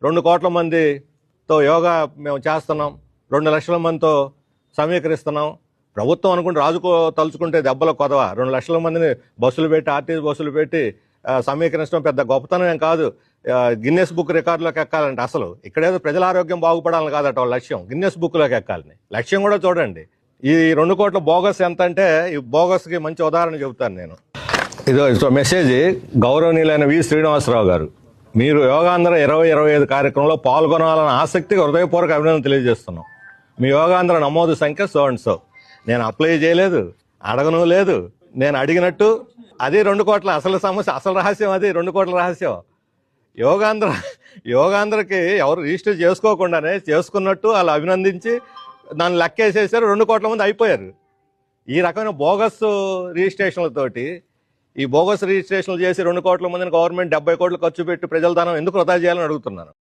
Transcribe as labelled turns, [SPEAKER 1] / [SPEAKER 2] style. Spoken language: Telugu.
[SPEAKER 1] 2 కోట్ల మందితో యోగా మేము చేస్తున్నాం, 2 లక్షల మందితో సమీకరిస్తున్నాం. ప్రభుత్వం అనుకుంటే తలుచుకుంటే దెబ్బలు కొదవ. 2 లక్షల మందిని బస్సులు పెట్టి, ఆర్టీసీ బస్సులు పెట్టి సమీకరించడం పెద్ద గొప్పతనం ఏం కాదు. గిన్నెస్ బుక్ రికార్డులోకి ఎక్కాలంటే అసలు ఇక్కడేదో ప్రజల ఆరోగ్యం బాగుపడాలని కాదట వాళ్ళ లక్ష్యం, గిన్నెస్ బుక్లోకి ఎక్కాలని. లక్ష్యం కూడా చూడండి. ఈ 2 కోట్ల బోగస్ ఎంత అంటే, ఈ బోగస్కి మంచి ఉదాహరణ చెబుతాను నేను. ఇదో మెసేజ్. గౌరవనీయులైన వి శ్రీనివాసరావు గారు, మీరు యోగాంధ్ర 2025 కార్యక్రమంలో పాల్గొనాలని ఆసక్తిగా హృదయపూర్వక అభినందన తెలియజేస్తున్నాం. మీ యోగాంధ్ర నమోదు సంఖ్య సో అండ్ సో. నేను అప్లై చేయలేదు, అడగను లేదు. నేను అడిగినట్టు అది 2 కోట్ల అసలు సమస్య, అసలు రహస్యం అది 2 కోట్ల రహస్యం. యోగాంధ్రకి ఎవరు రిజిస్టర్ చేసుకోకుండానే చేసుకున్నట్టు వాళ్ళు అభినందించి దాన్ని లెక్కేసేసారు. 2 కోట్ల మంది అయిపోయారు. ఈ రకమైన బోగస్ రిజిస్ట్రేషన్లతోటి, ఈ బోగస్ రిజిస్ట్రేషన్లు చేసి 2 కోట్ల మందిని గవర్నమెంట్ 70 కోట్లు ఖర్చు పెట్టి ప్రజల ధనం ఎందుకు వృధా చేయాలని అడుగుతున్నాను.